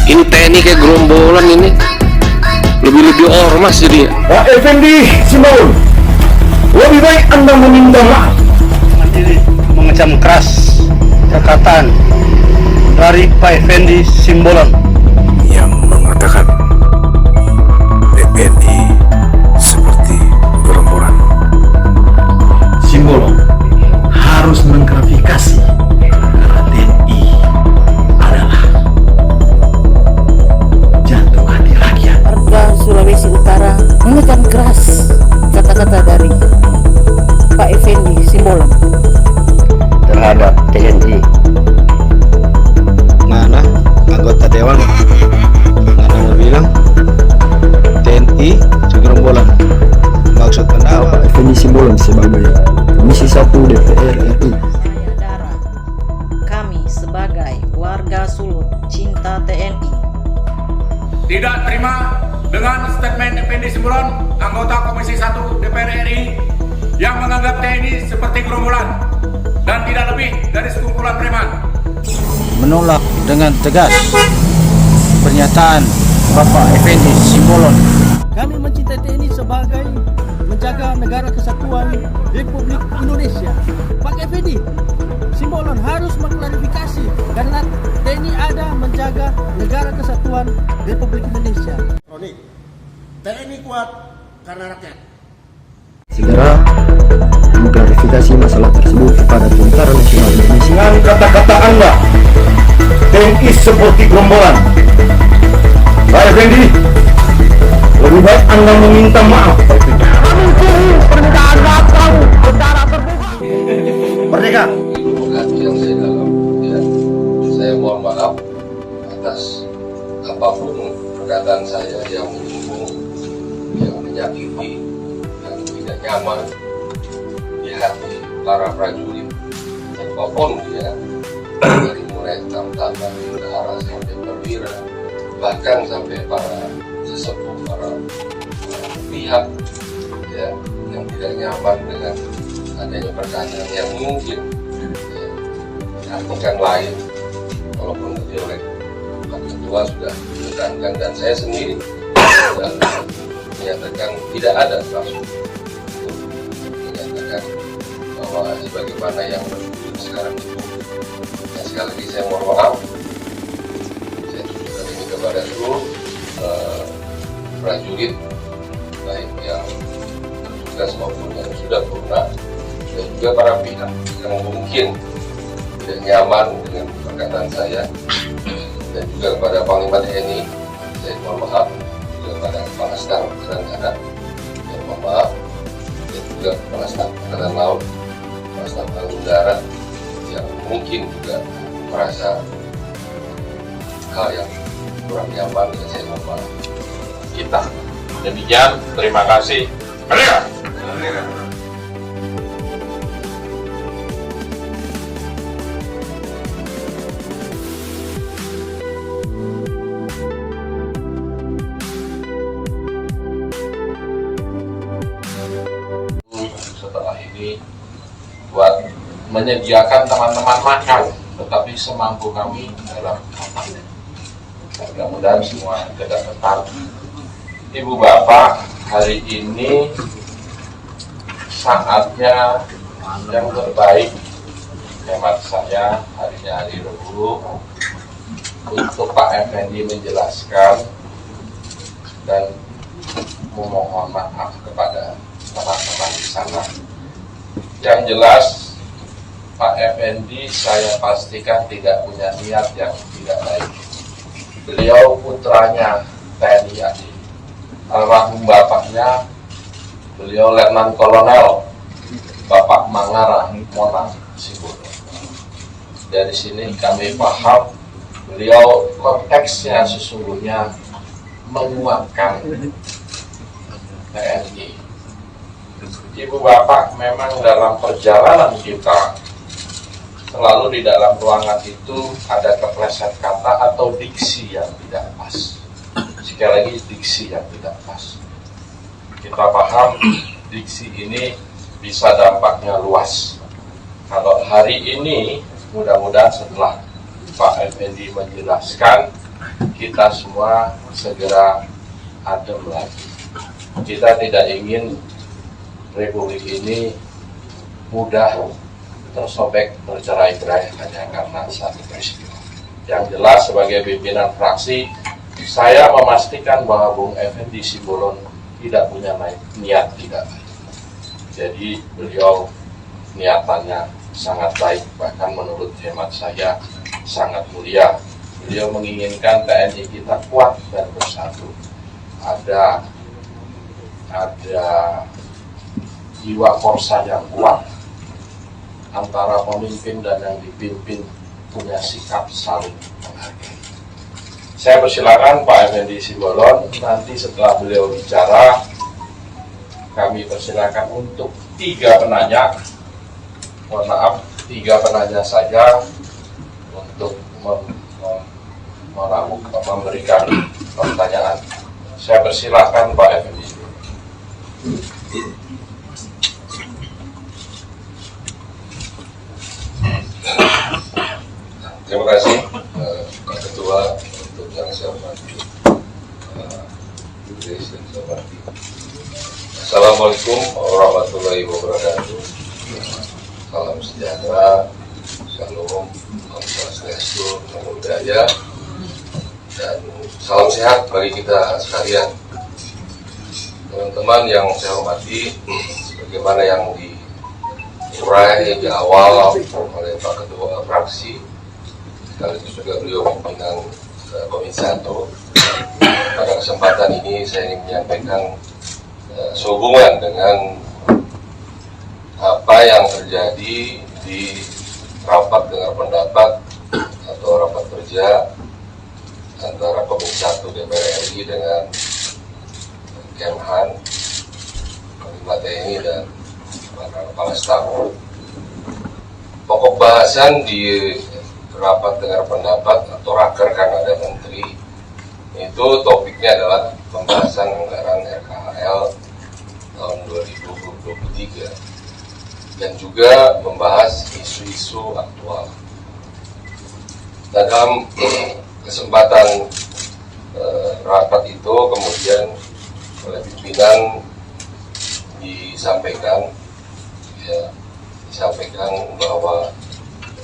Ini TNI kayak gerombolan ini, lebih ormas jadi. Pak Effendi Simbolon, lebih baik Anda meminta maaf. Ini mengecam keras perkataan dari Pak Effendi Simbolon yang mengatakan TNI seperti gerombolan. Simbolon harus mengklarifikasi karena TNI adalah jantung hati rakyat. Warga Sulawesi Utara mengecam keras kata-kata dari Pak Effendi Simbolon terhadap TNI. Mana anggota dewan mana mau bilang TNI segerombolan, maksud Anda apa? Pak Effendi Simbolon sebagai Komisi 1 DPR RI. Saudara, kami sebagai warga Sulut cinta TNI tidak terima dengan statement Effendi Simbolon, anggota Komisi 1 DPR RI yang menganggap TNI seperti gerombolan dan tidak lebih dari sekumpulan preman. Menolak dengan tegas pernyataan Bapak Effendi Simbolon. Kami mencintai TNI sebagai menjaga negara kesatuan Republik Indonesia. Pak Effendi Simbolon harus mengklarifikasi karena TNI ada menjaga negara kesatuan Republik Indonesia. TNI kuat karena rakyat. Segera mengklarifikasi masalah tersebut kepada Tentara Nasional Indonesia. Dengan kata-kata Anda, TNI seperti gerombolan. Pak Effendi, lebih baik Anda meminta maaf. Permintaan maaf kamu secara terbuka. Merdeka. Yang saya dalam, ya, saya mohon maaf atas apapun perkataan saya yang menyinggung, yang menyakiti, yang tidak nyaman di hati para prajurit, apapun dia, dari mulai tamtama, bendahara sampai perwira, bahkan sampai para sesepuh, para pihak ya, yang tidak nyaman dengan adanya perkataan yang mungkin diartikan lain, walaupun tadi oleh Pak Ketua sudah menekankan dan saya sendiri sudah menyatakan tidak ada maksud untuk menyatakan bahwa sebagaimana yang berwujud sekarang itu. Dan sekali lagi saya mohon maaf, saya tujukan ini kepada seluruh prajurit, baik yang bertugas maupun yang sudah purna, dan juga para pihak yang mungkin tidak nyaman dengan perkataan saya, dan juga kepada Panglima TNI, saya mohon maaf, juga kepada Kepala Staf Angkatan, saya mohon maaf, dan juga Kepala Staf Angkatan Laut, Kepala Staf Angkatan Udara, yang mungkin juga merasa hal yang kurang nyaman, dan saya mohon maaf. Kita demikian, terima kasih. Merdeka. Setelah ini buat menyediakan teman-teman makan, tetapi semampu kami dalam makan. Mudah-mudahan semua tidak tetap. Ibu Bapak, hari ini saatnya yang terbaik hemat saya, harinya hari Rabu, untuk Pak Effendi menjelaskan dan memohon maaf kepada teman-teman di sana. Yang jelas, Pak Effendi saya pastikan tidak punya niat yang tidak baik. Beliau putranya TNI AD. Almarhum bapaknya, beliau Letnan Kolonel Bapak Mangara Monang Simbolon. Dari sini kami paham beliau konteksnya sesungguhnya menguatkan TNI. Ibu Bapak, memang dalam perjalanan kita selalu di dalam ruangan itu ada kepleset kata atau diksi yang tidak pas. Sekali lagi, diksi yang tidak pas. Kita paham diksi ini bisa dampaknya luas. Kalau hari ini mudah-mudahan setelah Pak Effendi menjelaskan kita semua segera adem lagi. Kita tidak ingin Republik ini mudah tersobek, bercerai-berai hanya karena satu peristiwa. Yang jelas sebagai pimpinan fraksi, saya memastikan bahwa Bung Effendi Simbolon tidak punya niat tidak baik. Jadi beliau niatannya sangat baik, bahkan menurut hemat saya sangat mulia. Beliau menginginkan TNI kita kuat dan bersatu. Ada jiwa korsa yang kuat antara pemimpin dan yang dipimpin, punya sikap saling menghargai. Saya persilakan Pak Effendi Simbolon, nanti setelah beliau bicara, kami persilakan untuk 3 penanya, mohon maaf, 3 penanya saja untuk memberikan pertanyaan. Saya persilakan Pak Effendi. Terima kasih Pak Ketua, untuk yang saya hormati, Grace dan saya hormati. Assalamualaikum warahmatullahi wabarakatuh. Salam sejahtera, shalom, Om Swastiastu, Namo Buddhaya, dan salam sehat bagi kita sekalian. Teman-teman yang saya hormati, sebagaimana yang diurai di awal oleh Pak Ketua Fraksi, sekaligus juga beliau pimpinan Komisi 1. Pada kesempatan ini saya ingin menyampaikan sehubungan dengan apa yang terjadi di rapat dengar pendapat atau rapat kerja antara Komisi 1 DPR RI dengan Kemhan, Panglima TNI dan para kepala staf. Pokok bahasan di rapat dengar pendapat atau raker karena ada menteri itu topiknya adalah pembahasan anggaran RKHL tahun 2023 dan juga membahas isu-isu aktual. Dalam kesempatan rapat itu kemudian oleh pimpinan disampaikan bahwa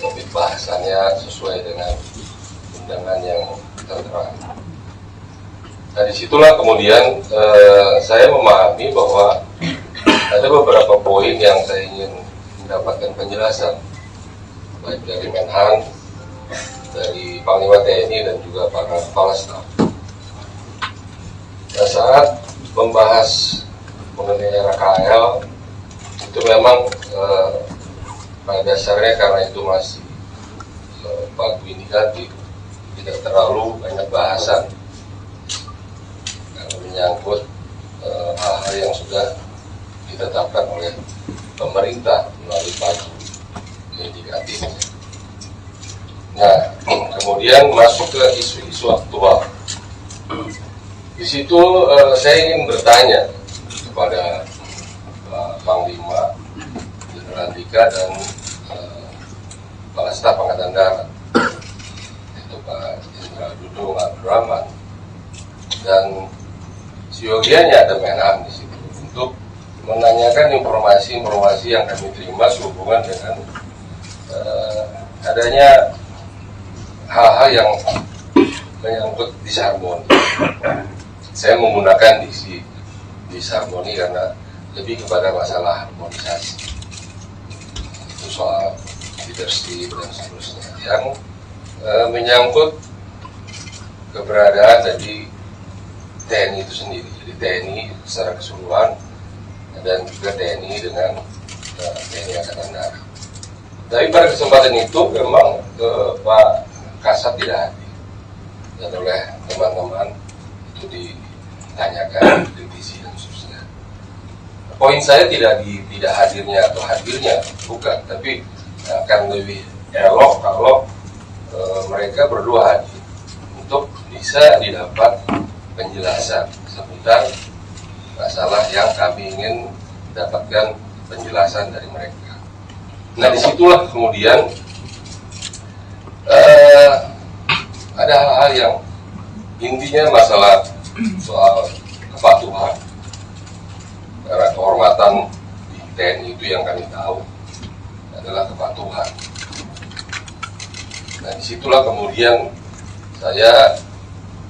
topik bahasannya sesuai dengan undangan yang tertera. Nah, disitulah kemudian saya memahami bahwa ada beberapa poin yang saya ingin mendapatkan penjelasan, baik dari Menhan, dari Panglima TNI dan juga para kepala staf. Nah, saat membahas mengenai RKHL itu memang pada dasarnya karena itu masih pagu indikatif, tidak terlalu banyak bahasan karena menyangkut hal-hal yang sudah ditetapkan oleh pemerintah melalui pagu indikatif. Nah, kemudian masuk ke isu-isu aktual. Di situ saya ingin bertanya kepada Panglima Jenderal Andika dan Kepala Staf Angkatan Darat, yaitu Pak Jenderal Dudung Abdurrahman, dan siogianya ada Menhan di situ untuk menanyakan informasi-informasi yang kami terima sehubungan dengan adanya hal-hal yang menyangkut disharmoni. Saya menggunakan diksi disharmoni karena lebih kepada masalah harmonisasi. Itu soal leadership dan seterusnya yang menyangkut keberadaan dari TNI itu sendiri. Jadi TNI secara keseluruhan dan juga TNI dengan TNI Angkatan Darat. Tapi pada kesempatan itu memang Pak Kasat tidak hadir, dan oleh teman-teman itu ditanyakan, kritisi dan seterusnya. Poin saya tidak hadirnya atau hadirnya, bukan, tapi akan lebih elok kalau mereka berdua hadir untuk bisa didapat penjelasan seputar masalah yang kami ingin dapatkan penjelasan dari mereka. Nah, disitulah kemudian ada hal-hal yang intinya masalah soal kepatuhan. Karena kehormatan di TNI itu yang kami tahu adalah kepatuhan. Nah, disitulah kemudian saya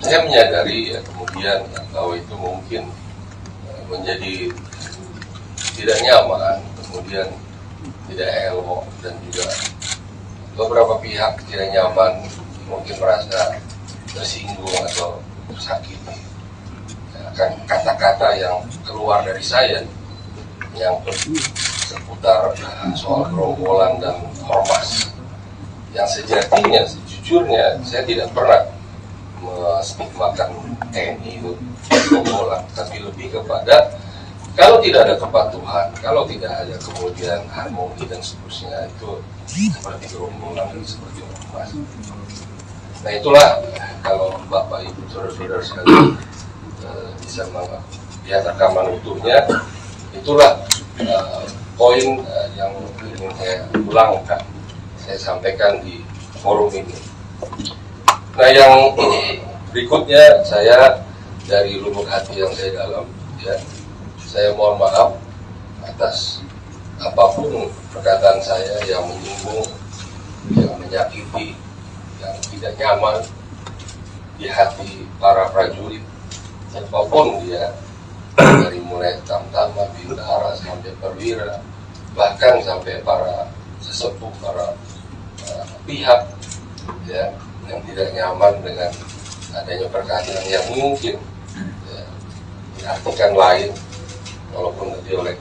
menyadari ya kemudian bahwa itu mungkin menjadi tidak nyaman, kemudian tidak elok, dan juga beberapa pihak tidak nyaman, mungkin merasa tersinggung atau tersakiti akan kata-kata yang keluar dari saya yang seputar soal gerombolan dan ormas, yang sejatinya, sejujurnya saya tidak pernah menstigmakan TNI itu gerombolan, tapi lebih kepada kalau tidak ada kepatuhan, kalau tidak ada kemudian harmoni dan seterusnya, itu seperti gerombolan dan seperti ormas. Nah, itulah kalau Bapak Ibu saudara-saudara sekalian bisa melihat rekaman utuhnya, itulah poin yang ingin saya ulangkan, saya sampaikan di forum ini. Nah, yang berikutnya saya dari lubuk hati yang saya dalam, ya, saya mohon maaf atas apapun perkataan saya yang menyinggung, yang menyakiti, yang tidak nyaman di hati para prajurit, siapapun dia, dari mulai Tamtama, Bintara, sampai perwira, bahkan sampai para sesepuh, para pihak ya, yang tidak nyaman dengan adanya perkataan yang mungkin ya, diartikan lain, walaupun tadi oleh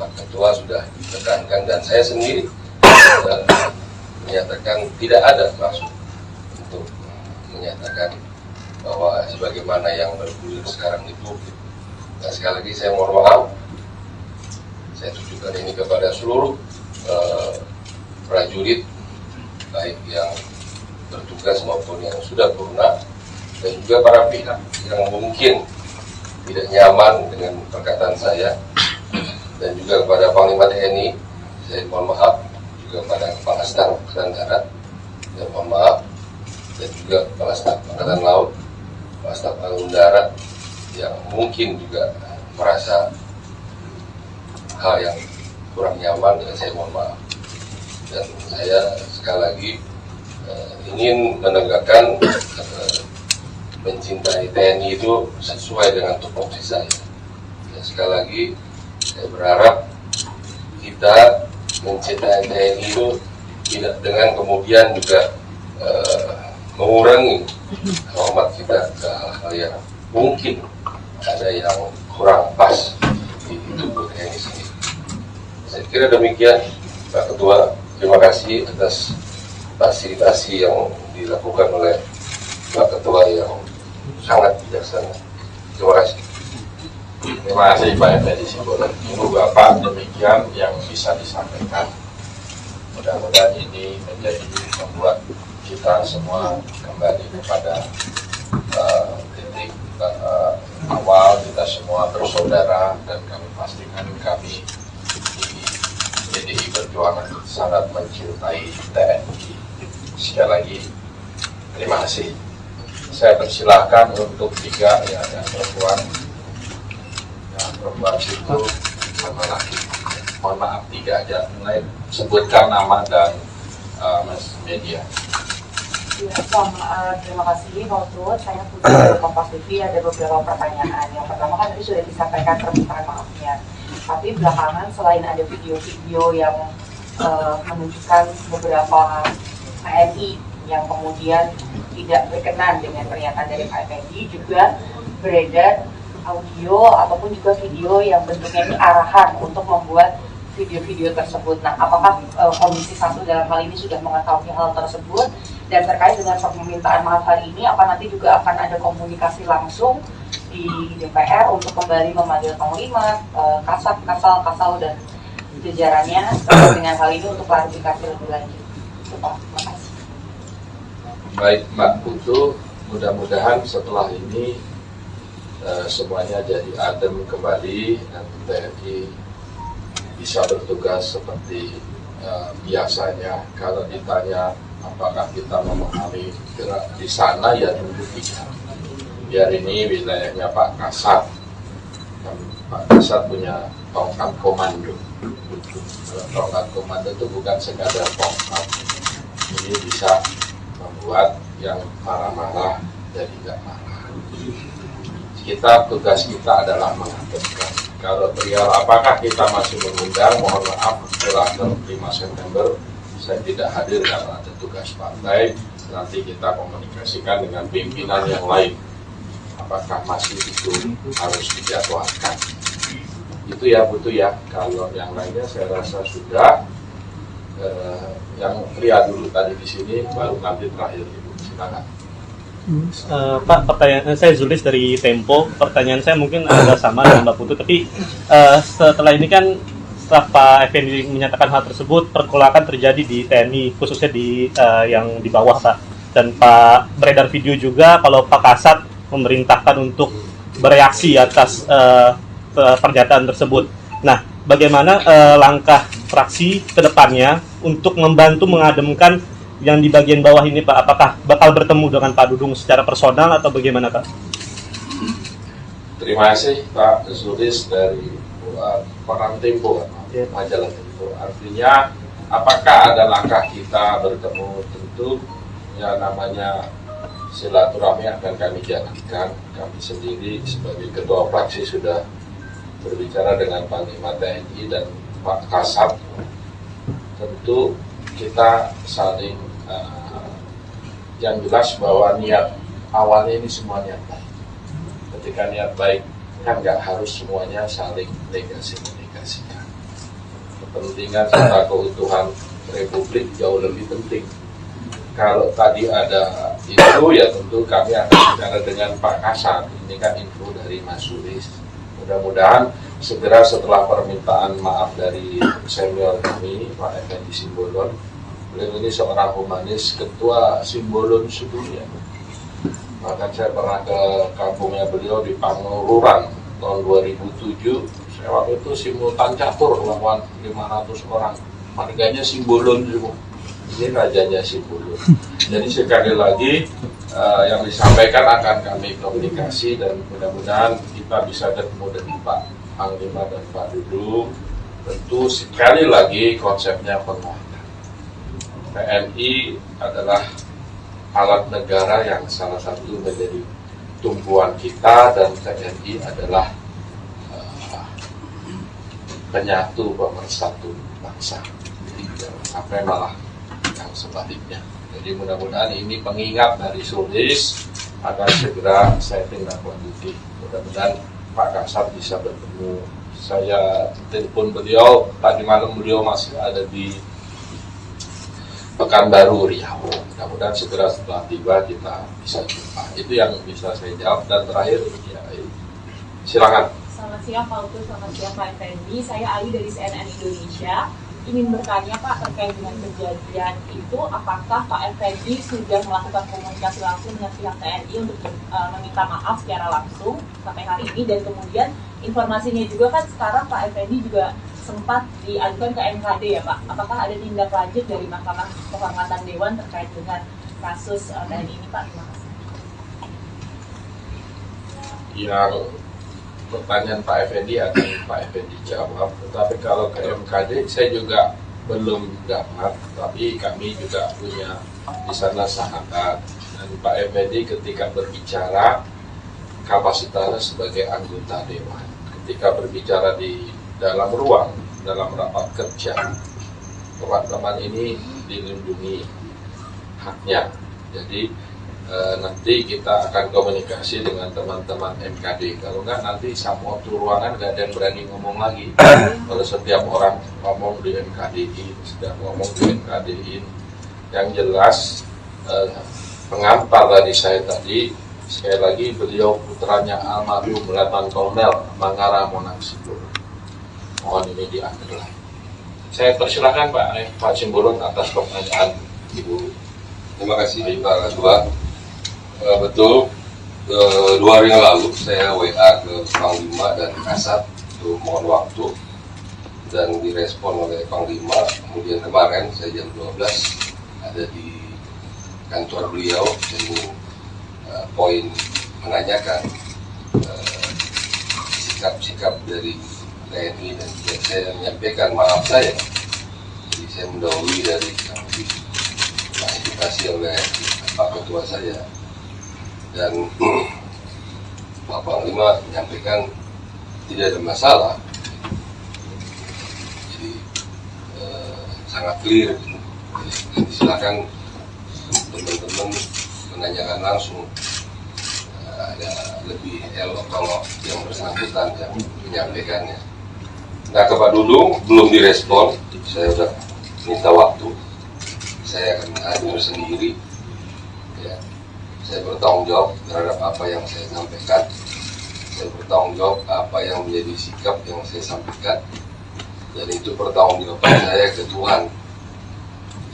Pak Ketua sudah ditekankan dan saya sendiri menyatakan tidak ada maksud untuk menyatakan bahwa sebagaimana yang bergulir sekarang di publik. Nah, sekali lagi saya mohon maaf, saya tujukan ini kepada seluruh prajurit, baik yang bertugas maupun yang sudah purna, dan juga para pihak yang mungkin tidak nyaman dengan perkataan saya, dan juga kepada Panglima TNI saya mohon maaf, juga kepada Kepala Staf Angkatan Darat saya mohon maaf, dan juga Kepala Staf Angkatan Laut, Kepala Staf Angkatan Darat yang mungkin juga merasa hal yang kurang nyaman, dan saya mohon maaf. Dan saya sekali lagi ingin menegakkan mencintai TNI itu sesuai dengan tupoksi saya. Dan sekali lagi saya berharap kita mencintai TNI itu tidak dengan kemudian juga mengurangi hormat kita ke hal-hal yang mungkin ada yang kurang pas di tubuh TNI sendiri. Saya kira demikian, Pak Ketua. Terima kasih atas fasilitasi yang dilakukan oleh Pak Ketua yang sangat bijaksana. Terima kasih. Terima kasih Pak Effendi Simbolon. Ibu Bapak, demikian yang bisa disampaikan. Mudah-mudahan ini menjadi membuat kita semua kembali kepada titik awal, kita semua bersaudara, dan kami pastikan kami di PDI Perjuangan sangat mencintai TNI. Sekali lagi terima kasih. Saya persilahkan untuk 3 ya, yang perempuan. Yang perempuan itu sama laki. Mohon maaf 3 aja, mulai sebutkan nama dan media. Ya, terima kasih Pak Utut. Saya punya Kompas TV ada beberapa pertanyaan. Yang pertama kan tadi sudah disampaikan permintaan maafnya. Tapi belakangan selain ada video-video yang menunjukkan beberapa TNI yang kemudian tidak berkenan dengan pernyataan dari Pak Effendi, juga beredar audio ataupun juga video yang bentuknya ini arahan untuk membuat video-video tersebut. Nah, apakah Komisi 1 dalam hal ini sudah mengetahui hal tersebut? Dan terkait dengan permintaan maaf hari ini, apa nanti juga akan ada komunikasi langsung di DPR untuk kembali memanggil Panglima, Kasal, dan jajarannya dengan hal ini untuk klarifikasi lebih lanjut? Terima kasih. Baik Mbak Putu, mudah-mudahan setelah ini semuanya jadi adem kembali dan TNI bisa bertugas seperti biasanya. Kalau ditanya apakah kita memahami gerak di sana, ya tentu tidak. biar ini wilayahnya Pak Kasat. Pak Kasat punya tongkat komando. Tongkat komando itu bukan sekadar tongkat. Ini bisa membuat yang marah-marah jadi nggak marah. Tugas kita adalah mengaturkan. Kalau perihal apakah kita masih mengundang, mohon maaf setelah 5 September saya tidak hadir karena ada tugas partai. Nanti kita komunikasikan dengan pimpinan yang lain. Apakah masih itu harus dijadwalkan? Itu ya butuh ya. Kalau yang lainnya saya rasa sudah. Yang pria dulu tadi di sini, baru nanti terakhir Ibu. Silakan. Pak, pertanyaan saya Zulis dari Tempo. Pertanyaan saya mungkin agak sama dengan Mbak Putu, tapi setelah ini kan setelah Pak Effendi menyatakan hal tersebut, pergolakan terjadi di TNI, khususnya di yang di bawah, Pak. Dan Pak beredar video juga kalau Pak Kasat memerintahkan untuk bereaksi atas pernyataan tersebut. Nah, bagaimana langkah fraksi ke depannya untuk membantu mengademkan yang di bagian bawah ini, Pak? Apakah bakal bertemu dengan Pak Dudung secara personal atau bagaimana, Pak? Terima kasih Pak Zulis dari koran Tempo, majalah Tempo. Artinya, apakah ada langkah kita bertemu? Tentu ya namanya silaturahmi akan kami jalankan. Kami sendiri sebagai ketua fraksi sudah berbicara dengan Panglima TNI dan Pak Kasat. Tentu kita saling yang jelas bahwa niat awalnya ini semua niat baik. Ketika niat baik kan nggak harus semuanya saling negasi-negasikan. Kepentingan serta keutuhan Republik jauh lebih penting. Kalau tadi ada itu ya tentu kami akan bicara dengan Pak Kasat. Ini kan info dari Mas Sulis. Mudah-mudahan segera setelah permintaan maaf dari senior kami, Pak Effendi Simbolon. Beliau ini seorang humanis, ketua Simbolon sedunia. Bahkan saya pernah ke kampungnya beliau di Pangururan tahun 2007. Saya waktu itu simultan catur lawan 500 orang. Marganya Simbolon semua. Ini rajanya Simbolon. Jadi sekali lagi yang disampaikan akan kami komunikasi dan mudah-mudahan kita bisa ketemu dengan Pak Panglima dan Pak Dudung. Tentu sekali lagi konsepnya penguatan. TNI adalah alat negara yang salah satu menjadi tumpuan kita dan TNI adalah penyatu pemersatu bangsa. Jadi jangan sampai malah yang sebaliknya. Jadi mudah-mudahan ini pengingat dari Sulis agar segera saya tindak-lanjuti. Mudah-mudahan Pak Kasat bisa bertemu. Saya telepon beliau, tadi malam beliau masih ada di Pekanbaru Riau. Mudah-mudahan segera setelah tiba kita bisa jumpa. Itu yang bisa saya jawab. Dan terakhir, ya, silakan. Selamat siang Pak Utu, selamat siang Pak Effendi. Saya Ali dari CNN Indonesia. Ingin bertanya Pak terkait dengan kejadian itu, apakah Pak Effendi sudah melakukan komunikasi langsung dengan pihak TNI untuk meminta maaf secara langsung sampai hari ini, dan kemudian informasinya juga kan sekarang Pak Effendi juga sempat diajukan ke MKD ya Pak. Apakah ada tindak lanjut dari Mahkamah Kehormatan Dewan terkait dengan kasus TNI ini Pak? Terima kasih. Yang pertanyaan Pak Effendi akan Pak Effendi jawab. Tetapi kalau ke MKD saya juga belum dapat. Tapi kami juga punya di sana sahabat. Dan Pak Effendi ketika berbicara kapasitasnya sebagai anggota Dewan. Ketika berbicara di dalam ruang, dalam rapat kerja, teman-teman ini dilindungi haknya. Jadi nanti kita akan komunikasi dengan teman-teman MKD. Kalau enggak nanti sama waktu ruangan nggak ada yang berani ngomong lagi. Kalau setiap orang ngomong di MKD-in, setiap ngomong di MKD-in, yang jelas pengantar dari saya tadi, sekali lagi beliau putranya almarhum Letnan Kolonel Mangara Monang Simbolon. Mohon ini diambil lah. Saya persilahkan Pak Simbolon atas pertanyaan Ibu. Terima kasih Pak Ketua. Betul, 2 hari yang lalu saya WA ke Panglima dan Kasat untuk mohon waktu dan direspon oleh Panglima. Kemudian kemarin saya jam 12 ada di kantor beliau, dan poin menanyakan sikap-sikap dari TNI, dan saya menyampaikan maaf saya. Jadi saya mendahului dari yang diklarifikasi oleh Pak Ketua saya, dan Pak Panglima menyampaikan tidak ada masalah. Jadi sangat clear. Jadi silakan teman-teman menanyakan langsung. Ada lebih elok kalau yang bersangkutan yang menyampaikannya. Nah, ke Pak Dudung belum direspon, saya sudah minta waktu. Saya akan hadir sendiri. Ya, saya bertanggung jawab terhadap apa yang saya sampaikan. Saya bertanggung jawab apa yang menjadi sikap yang saya sampaikan. Dan itu pertanggungjawaban saya ke Tuhan.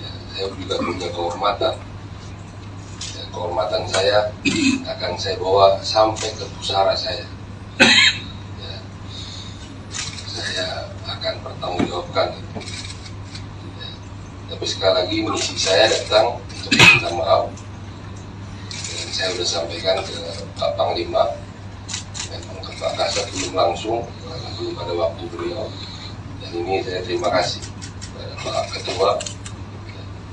Ya, saya juga punya kehormatan. Kehormatan saya akan saya bawa sampai ke pusara saya. Ya, saya akan bertanggungjawabkan. Ya, tapi sekali lagi misi saya datang untuk minta maaf. Dan saya sudah sampaikan ke Pak Panglima, memang ke Pak Kasat belum langsung, karena belum ada waktu beliau. Dan ini saya terima kasih kepada Pak Ketua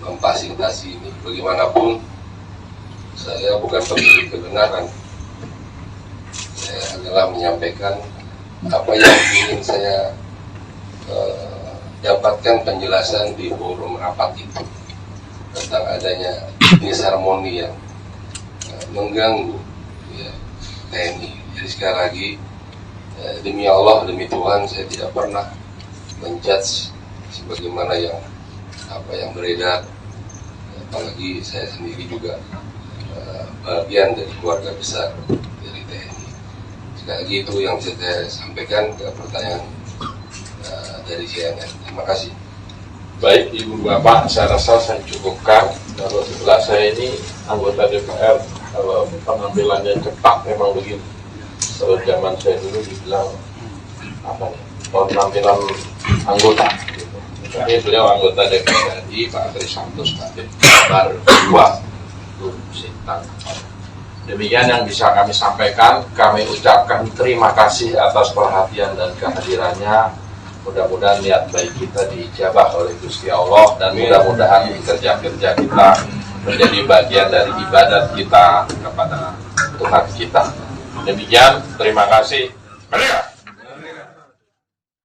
memfasilitasi ini. Bagaimanapun saya bukan pemilik kebenaran. Saya adalah menyampaikan apa yang ingin saya dapatkan penjelasan di forum rapat itu tentang adanya disharmoni yang mengganggu ya, TNI. Jadi sekali lagi demi Allah, demi Tuhan, saya tidak pernah menjudge sebagaimana yang apa yang beredar. Apalagi saya sendiri juga bagian dari keluarga besar dari TNI. Sekali lagi itu yang saya sampaikan ke pertanyaan dari CNN. Terima kasih. Baik, Ibu Bapak, saya rasa saya cukupkan. Kalau sebelah saya ini anggota DPR, kalau pengambilannya cepat memang begitu. Kalau zaman saya dulu dibilang apa nih, penampilan anggota. Gitu. Ini beliau anggota DPR RI, Pak Trisantos, baru dua. Demikian yang bisa kami sampaikan. Kami ucapkan terima kasih atas perhatian dan kehadirannya. Mudah-mudahan niat baik kita diijabah oleh Gusti Allah, dan mudah-mudahan kerja-kerja kita menjadi bagian dari ibadat kita kepada Tuhan kita. Demikian, terima kasih. Merdeka!